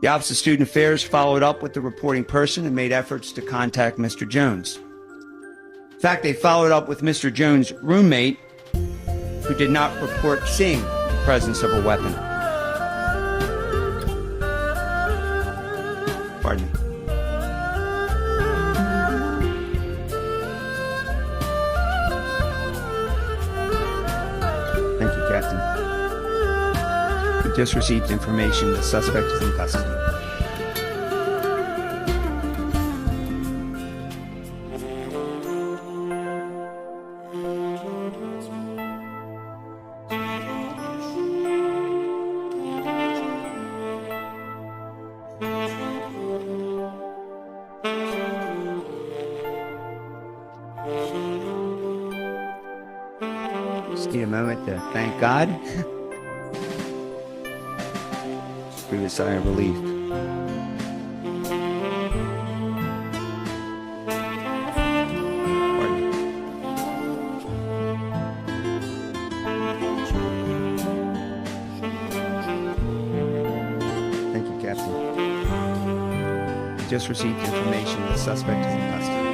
The Office of Student Affairs followed up with the reporting person and made efforts to contact Mr. Jones. In fact, they followed up with Mr. Jones' roommate, who did not report seeing the presence of a weapon. Pardon me. Thank you, Captain. We just received information the suspect is in custody. Just need a moment to thank God. Just breathe a sigh of relief. Pardon me. Thank you, Captain. We just received information the suspect is in custody.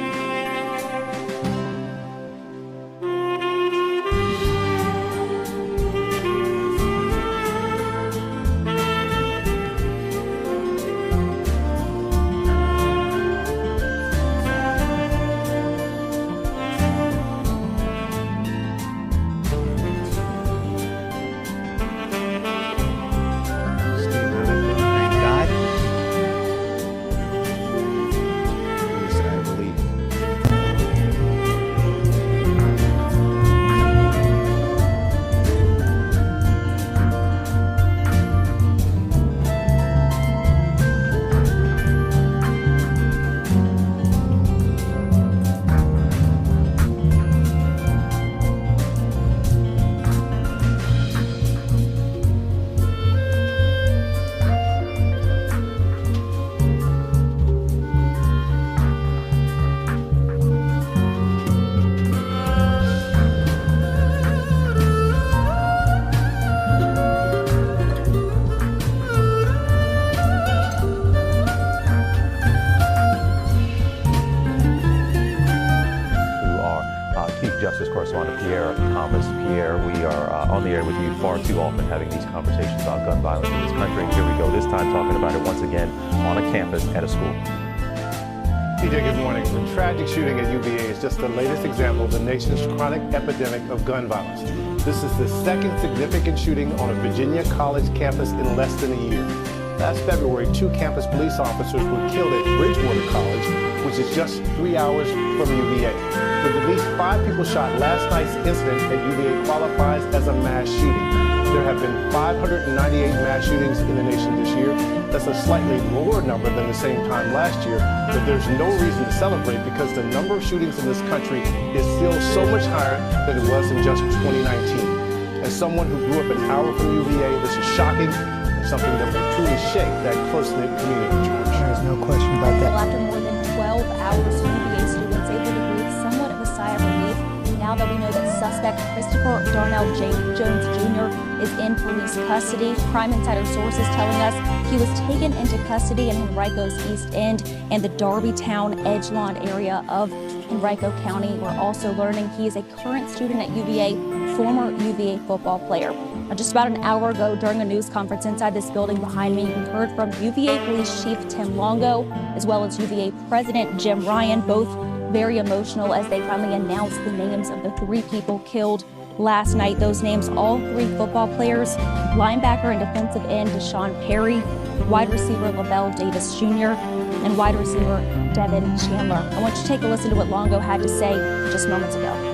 Justice Correspondent Pierre, we are on the air with you far too often having these conversations about gun violence in this country. And here we go, this time talking about it once again on a campus at a school. TJ, good morning. The tragic shooting at UVA is just the latest example of the nation's chronic epidemic of gun violence. This is the second significant shooting on a Virginia college campus in less than a year. Last February, 2 campus police officers were killed at Bridgewater College, which is just 3 hours from UVA. With at least 5 people shot, last night's incident at UVA qualifies as a mass shooting. There have been 598 mass shootings in the nation this year. That's a slightly lower number than the same time last year, but there's no reason to celebrate because the number of shootings in this country is still so much higher than it was in just 2019. As someone who grew up an hour from UVA, this is shocking and something that will truly shake that close-knit community, George. There's no question about that. After more than 12 hours, UVA students able to breathe somewhat of a sigh of relief now that we know that suspect Christopher Darnell Jones Jr. is in police custody. Crime Insider sources telling us he was taken into custody in Henrico's East End and the Darbytown Edgelawn area of Henrico County. We're also learning he is a current student at UVA, former UVA football player. Just about an hour ago, during a news conference inside this building behind me, we heard from UVA Police Chief Tim Longo, as well as UVA President Jim Ryan, both very emotional as they finally announced the names of the 3 people killed last night. Those names, all 3 football players, linebacker and defensive end Deshaun Perry, wide receiver Lavel Davis Jr., and wide receiver Devin Chandler. I want you to take a listen to what Longo had to say just moments ago.